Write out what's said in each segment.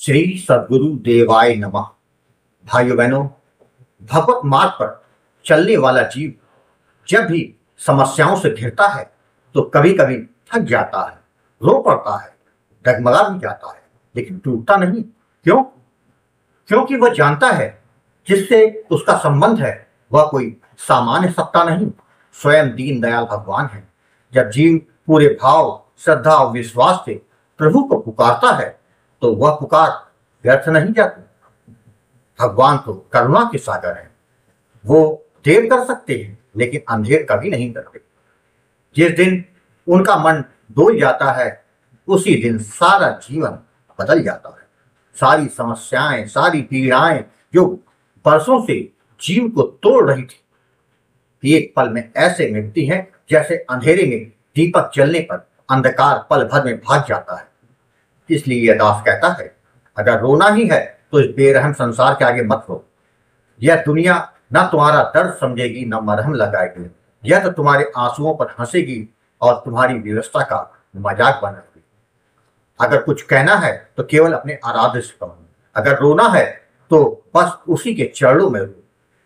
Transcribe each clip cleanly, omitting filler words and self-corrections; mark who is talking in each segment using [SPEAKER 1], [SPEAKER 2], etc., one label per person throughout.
[SPEAKER 1] श्री सद्गुरु देवाय नमः। भाइयों बहनों, भगवत मार्ग पर चलने वाला जीव जब भी समस्याओं से घिरता है तो कभी कभी थक जाता है, रो पड़ता है, डगमगा भी जाता है, लेकिन टूटता नहीं। क्यों? क्योंकि वह जानता है जिससे उसका संबंध है वह कोई सामान्य सत्ता नहीं, स्वयं दीन दयाल भगवान है। जब जीव पूरे भाव, श्रद्धा और विश्वास से प्रभु को पुकारता है तो वह पुकार व्यर्थ नहीं जाती। भगवान तो करुणा के सागर हैं। वो देर कर सकते हैं लेकिन अंधेर कभी नहीं करते। जिस दिन उनका मन डोल जाता है उसी दिन सारा जीवन बदल जाता है। सारी समस्याएं, सारी पीड़ाएं जो बरसों से जीव को तोड़ रही थी एक पल में ऐसे मिटती हैं जैसे अंधेरे में दीपक जलने पर अंधकार पल भर में भाग जाता है। इसलिए यह दास कहता है, अगर रोना ही है तो इस बेरहम संसार के आगे मत रो। यह दुनिया न तुम्हारा दर्द समझेगी न मरहम लगाएगी। यह तो तुम्हारे आंसुओं पर हंसेगी और तुम्हारी व्यवस्था का मजाक बनाएगी। अगर कुछ कहना है तो केवल अपने आराध्य से कहो। अगर रोना है तो बस उसी के चरणों में रो,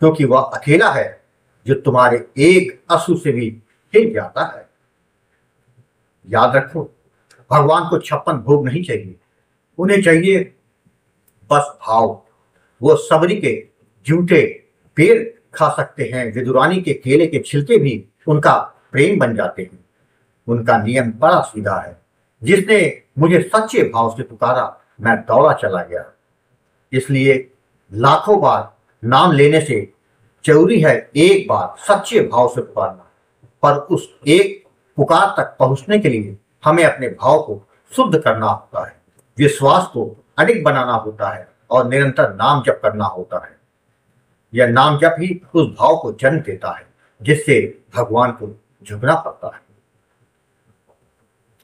[SPEAKER 1] क्योंकि वह अकेला है जो तुम्हारे एक अश्रु से भी हिल जाता है। याद रखो, भगवान को 56 भोग नहीं चाहिए, उन्हें चाहिए बस भाव। वो सबरी के जूठे पेड़ खा सकते हैं, विदुरानी के केले के छिलके भी उनका प्रेम बन जाते हैं। उनका नियम बड़ा सीधा है, जिसने मुझे सच्चे भाव से पुकारा मैं दौड़ा चला गया। इसलिए लाखों बार नाम लेने से जरूरी है एक बार सच्चे भाव से पुकारना। पर उस एक पुकार तक पहुंचने के लिए हमें अपने भाव को शुद्ध करना होता है, विश्वास को अडिग बनाना होता है और निरंतर नाम जप करना होता है। यह नाम जप ही उस भाव को जन्म देता है जिससे भगवान को झुकना पड़ता है,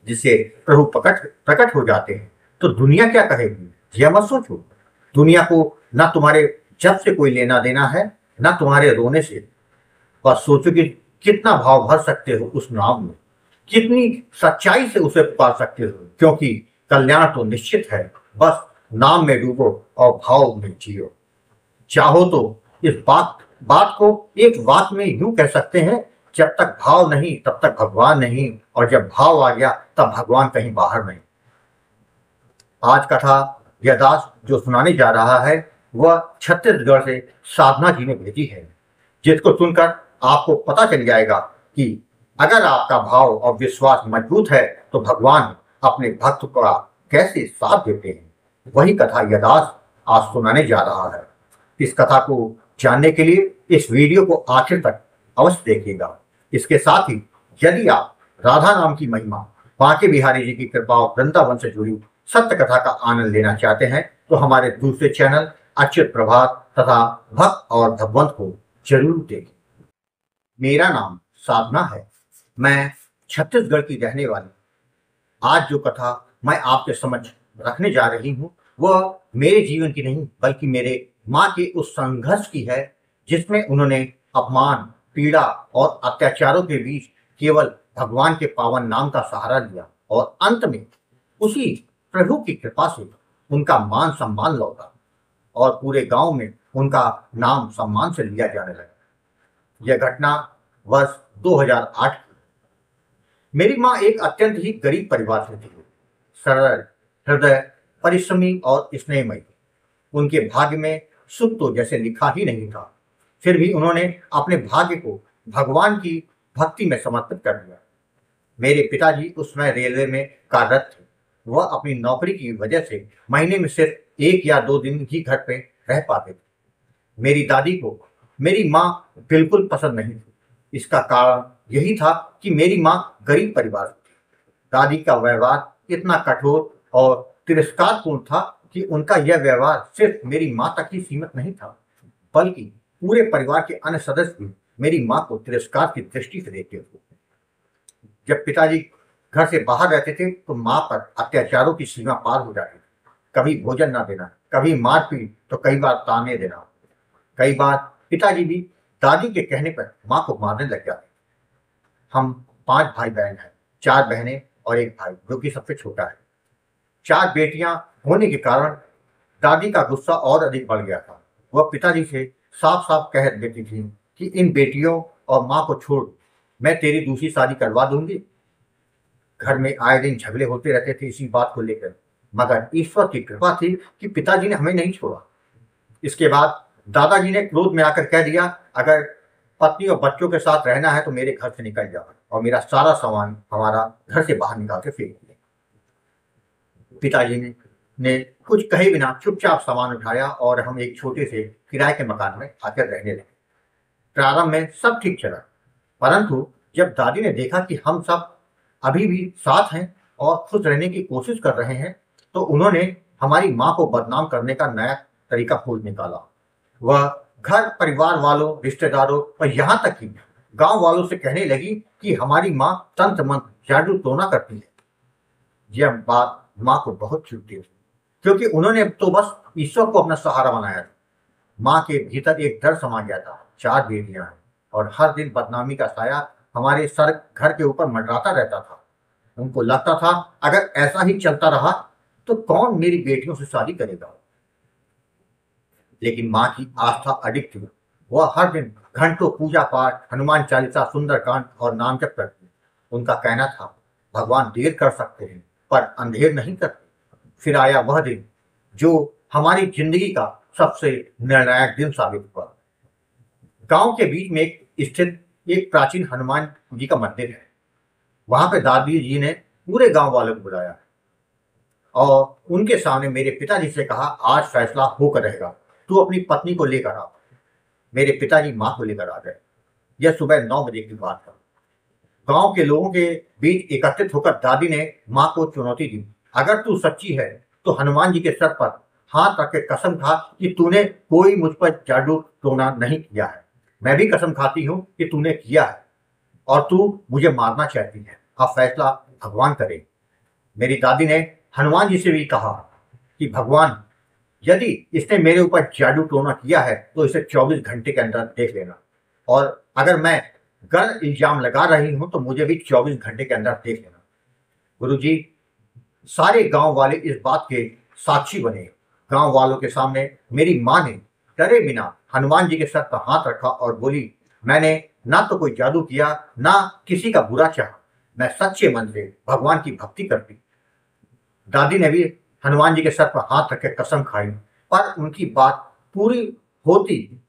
[SPEAKER 1] जिससे प्रभु प्रकट हो जाते हैं। तो दुनिया क्या कहेगी यह मत सोचो। दुनिया को ना तुम्हारे जप से कोई लेना देना है ना तुम्हारे रोने से। बस सोचो कि कितना भाव भर सकते हो उस नाम में, कितनी सच्चाई से उसे पुकार सकते हो, क्योंकि कल्याण तो निश्चित है। बस नाम में डूबो और भाव में जियो। चाहो तो इस बात को एक वाक्य में यूं कह सकते हैं, जब तक भाव नहीं तब तक भगवान नहीं, और जब भाव आ गया तब भगवान कहीं बाहर नहीं। आज कथा यह दास जो सुनाने जा रहा है वह छत्तीसगढ़ से साधना जी ने भेजी है, जिसको सुनकर आपको पता चल जाएगा कि अगर आपका भाव और विश्वास मजबूत है तो भगवान अपने भक्त का कैसे साथ देते हैं। वही कथा यह दास आज सुनाने जा रहा है। इस कथा को जानने के लिए इस वीडियो को आखिर तक अवश्य देखिएगा। इसके साथ ही यदि आप राधा नाम की महिमा, बांके बिहारी जी की कृपा और वृंदावन से जुड़ी सत्य कथा का आनंद लेना चाहते हैं तो हमारे दूसरे चैनल अच्युत प्रभात तथा भक्त और भगवंत को जरूर देखें। मेरा नाम साधना है, मैं छत्तीसगढ़ की रहने वाली। आज जो कथा मैं आपके समक्ष रखने जा रही हूँ वह मेरे जीवन की नहीं बल्कि मेरे माँ के उस संघर्ष की है, जिसमें उन्होंने अपमान, पीड़ा और अत्याचारों के बीच केवल भगवान के पावन नाम का सहारा लिया और अंत में उसी प्रभु की कृपा से उनका मान सम्मान लौटा और पूरे गांव में उनका नाम सम्मान से लिया जाने लगा। यह घटना वर्ष 2008 की। मेरी माँ एक अत्यंत ही गरीब परिवार से थी, सरल हृदय, परिश्रमी और स्नेहमयी। उनके भाग्य में सुख तो जैसे लिखा ही नहीं था, फिर भी उन्होंने अपने भाग्य को भगवान की भक्ति में समर्पित कर दिया। मेरे पिताजी उस समय रेलवे में कार्यरत थे। वह अपनी नौकरी की वजह से महीने में सिर्फ 1 या 2 दिन ही घर पे रह पाते थे। मेरी दादी को मेरी माँ बिल्कुल पसंद नहीं थी। इसका कारण यही था कि मेरी माँ गरीब परिवार से थी। दादी का व्यवहार इतना कठोर और तिरस्कारपूर्ण था कि उनका यह व्यवहार सिर्फ मेरी माँ तक ही सीमित नहीं था, बल्कि पूरे परिवार के अन्य सदस्य भी मेरी माँ को तिरस्कार की दृष्टि से देखते थे। जब पिताजी घर से बाहर रहते थे तो माँ पर अत्याचारों की सीमा पार हो जाती थी। कभी भोजन न देना, कभी मारपीट, तो कई बार ताने देना। कई बार पिताजी भी दादी के कहने पर माँ को मारने लग जाते। हम 5 भाई बहन हैं, 4 बहनें और 1 भाई जो कि सबसे छोटा है। 4 बेटियां होने के कारण दादी का गुस्सा और अधिक बढ़ गया था। वह पिताजी से साफ साफ कह देती थी कि इन बेटियों और माँ को छोड़, मैं तेरी दूसरी शादी करवा दूंगी। घर में आए दिन झगड़े होते रहते थे इसी बात को लेकर, मगर ईश्वर की कृपा थी कि पिताजी ने हमें नहीं छोड़ा। इसके बाद दादाजी ने क्रोध में आकर कह दिया, अगर पत्नी और बच्चों के साथ रहना है तो मेरे घर से निकल जाओ और मेरा सारा सामान हमारा घर से बाहर निकाल के फेंक दिया। पिताजी ने कुछ कहे बिना चुपचाप सामान उठाया और हम एक छोटे से किराए के मकान में आकर रहने लगे। प्रारंभ में सब ठीक चला, परंतु जब दादी ने देखा कि हम सब अभी भी साथ हैं और खुश रहने की कोशिश कर रहे हैं, तो उन्होंने हमारी माँ को बदनाम करने का नया तरीका खोज निकाला। वह घर परिवार वालों, रिश्तेदारों और यहाँ तक कि गांव वालों से कहने लगी कि हमारी माँ तंत्र मंत्र, जादू टोना करती है। यह बात माँ को बहुत चुभती थी, क्योंकि उन्होंने तो बस ईश्वर को अपना सहारा बनाया था। माँ के भीतर एक डर समा गया था, 4 बेटियां हैं और हर दिन बदनामी का साया हमारे सर घर के ऊपर मंडराता रहता था। उनको लगता था अगर ऐसा ही चलता रहा तो कौन मेरी बेटियों से शादी करेगा। लेकिन माँ की आस्था अडिग थी। वह हर दिन घंटों पूजा पाठ, हनुमान चालीसा, सुंदरकांड और नाम जप करती। उनका कहना था, भगवान देर कर सकते हैं पर अंधेर नहीं करते। फिर आया वह दिन जो हमारी जिंदगी का सबसे निर्णायक दिन साबित हुआ। गांव के बीच में स्थित एक प्राचीन हनुमान जी का मंदिर है। वहां पे दादी जी ने पूरे गांव वालों को बुलाया और उनके सामने मेरे पिताजी से कहा, आज फैसला होकर रहेगा, तू अपनी पत्नी को लेकर आ। मेरे पिताजी माँ को लेकर आ गए। यह सुबह 9 बजे की बात था। गांव के लोगों के बीच एकत्रित होकर दादी ने माँ को चुनौती दी, अगर तू सच्ची है तो हनुमान जी के सर पर हाथ रख के कसम खा कि तूने कोई मुझ पर जादू टोना नहीं किया है। मैं भी कसम खाती हूँ कि तूने किया है और तू मुझे मारना चाहती है। अब फैसला भगवान करे। मेरी दादी ने हनुमान जी से भी कहा कि भगवान, यदि इसने मेरे ऊपर जादू टोना किया है तो इसे 24 घंटे के अंदर देख लेना, और अगर मैं गलत इल्जाम लगा रही हूं तो मुझे भी 24 घंटे के अंदर देख लेना। गुरुजी, सारे गांव वाले इस बात के साक्षी बने। गांव वालों के सामने मेरी माँ ने डरे बिना हनुमान जी के सर पर हाथ रखा और बोली, मैंने ना तो कोई जादू किया, ना किसी का बुरा चाहा। मैं सच्चे मन से भगवान की भक्ति करती। दादी ने भी हनुमान जी के सर पर हाथ रख के कसम खाई, पर उनकी बात पूरी होती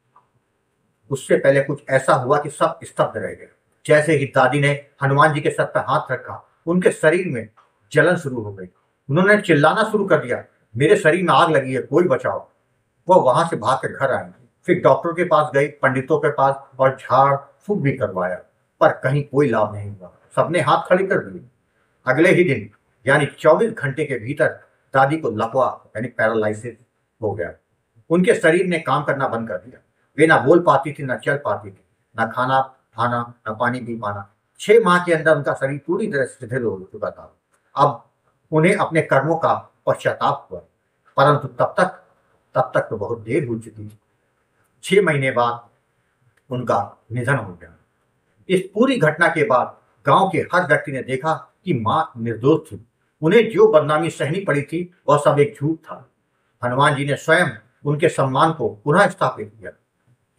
[SPEAKER 1] उससे पहले कुछ ऐसा हुआ कि सब स्तब्ध रह गए। जैसे ही दादी ने हनुमान जी के सर पर हाथ रखा, उनके शरीर में जलन शुरू हो गई। उन्होंने चिल्लाना शुरू कर दिया, मेरे शरीर में आग लगी है, कोई बचाओ। वह वहां से भाग कर घर आए। फिर डॉक्टरों के पास गई, पंडितों के पास, और झाड़ फूक भी करवाया, पर कहीं कोई लाभ नहीं हुआ। सबने हाथ खड़े कर दिए। अगले ही दिन यानी 24 घंटे के भीतर दादी को लकवा यानी पैरालिसिस हो गया। उनके शरीर ने काम करना बंद कर दिया। वे ना बोल पाती थी, ना चल पाती थी, ना खाना खाना, ना पानी पी पाना। 6 माह के अंदर उनका शरीर पूरी तरह से शिथिल हो चुका था। अब उन्हें अपने कर्मों का पश्चाताप हुआ, परंतु तब तक तो बहुत देर हो चुकी थी। 6 महीने बाद उनका निधन हो गया। इस पूरी घटना के बाद गांव के हर व्यक्ति ने देखा कि मां निर्दोष थी। उन्हें जो बदनामी सहनी पड़ी थी वह सब एक झूठ था। हनुमान जी ने स्वयं उनके सम्मान को पुनः स्थापित किया।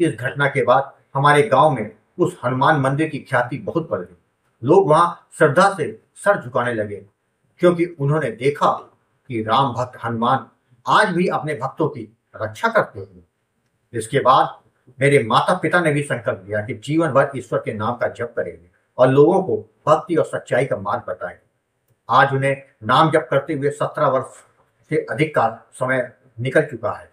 [SPEAKER 1] इस घटना के बाद हमारे गांव में उस हनुमान मंदिर की ख्याति बहुत बढ़ गई। लोग वहां श्रद्धा से सर झुकाने लगे, क्योंकि उन्होंने देखा कि राम भक्त हनुमान आज भी अपने भक्तों की रक्षा करते हैं। इसके बाद मेरे माता पिता ने भी संकल्प लिया कि जीवन भर ईश्वर के नाम का जप करेंगे और लोगों को भक्ति और सच्चाई का मार्ग बताएंगे। आज उन्हें नाम जप करते हुए 17 वर्ष से अधिक का समय निकल चुका है।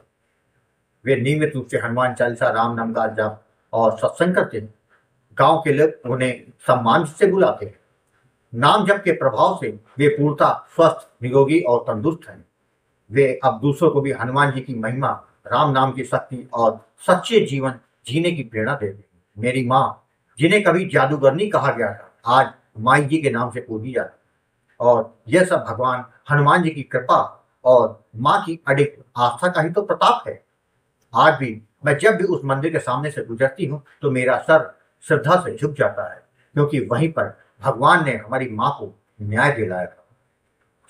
[SPEAKER 1] वे नियमित रूप से हनुमान चालीसा, राम नाम का जप और सत्संग करते हैं। गांव के लोग उन्हें सम्मान से बुलाते हैं। नाम जप के प्रभाव से वे पूर्णतः स्वस्थ, निरोगी और तंदुरुस्त हैं। वे अब दूसरों को भी हनुमान जी की महिमा, राम नाम की शक्ति और सच्चे जीवन जीने की प्रेरणा देते हैं। मेरी माँ, जिन्हें कभी जादूगरनी कहा गया था, आज माई जी के नाम से पूजी जाती है। और यह सब भगवान हनुमान जी की कृपा और माँ की अडिग आस्था का ही तो प्रताप है। आज भी मैं जब भी उस मंदिर के सामने से गुजरती हूँ तो मेरा सर श्रद्धा से झुक जाता है, क्योंकि वहीं पर भगवान ने हमारी माँ को न्याय दिलाया था।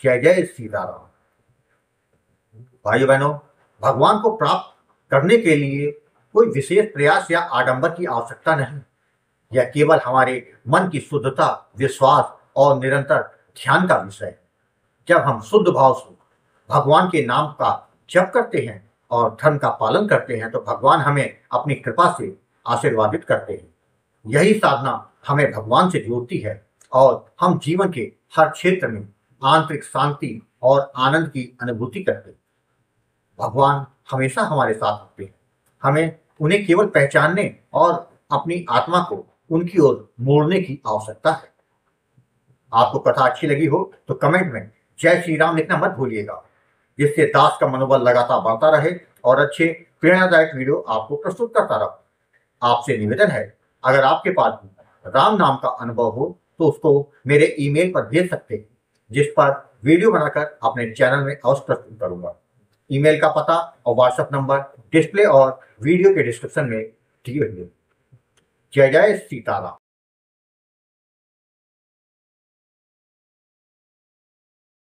[SPEAKER 1] जय जय श्री राम। भाइयों बहनों, भगवान को प्राप्त करने के लिए कोई विशेष प्रयास या आडंबर की आवश्यकता नहीं। यह केवल हमारे मन की शुद्धता, विश्वास और निरंतर ध्यान का विषय है। जब हम शुद्ध भाव से भगवान के नाम का जप करते हैं और धर्म का पालन करते हैं तो भगवान हमें अपनी कृपा से आशीर्वादित करते हैं। यही साधना हमें भगवान से जोड़ती है और हम जीवन के हर क्षेत्र में आंतरिक शांति और आनंद की अनुभूति करते हैं। भगवान हमेशा हमारे साथ होते हैं। हमें उन्हें केवल पहचानने और अपनी आत्मा को उनकी ओर मोड़ने की आवश्यकता है। आपको कथा अच्छी लगी हो तो कमेंट में जय श्री राम लिखना मत भूलिएगा, जिससे दास का मनोबल लगातार बढ़ता रहे और अच्छे प्रेरणादायक वीडियो आपको प्रस्तुत करता रहूं। आपसे निवेदन है, अगर आपके पास राम नाम का अनुभव हो तो उसको मेरे ईमेल पर भेज सकते हैं, जिस पर वीडियो बनाकर अपने चैनल में अवश्य प्रस्तुत करूंगा। ईमेल का पता और व्हाट्सएप नंबर डिस्प्ले और वीडियो के डिस्क्रिप्शन में दिए हुए। जय जय सीताराम।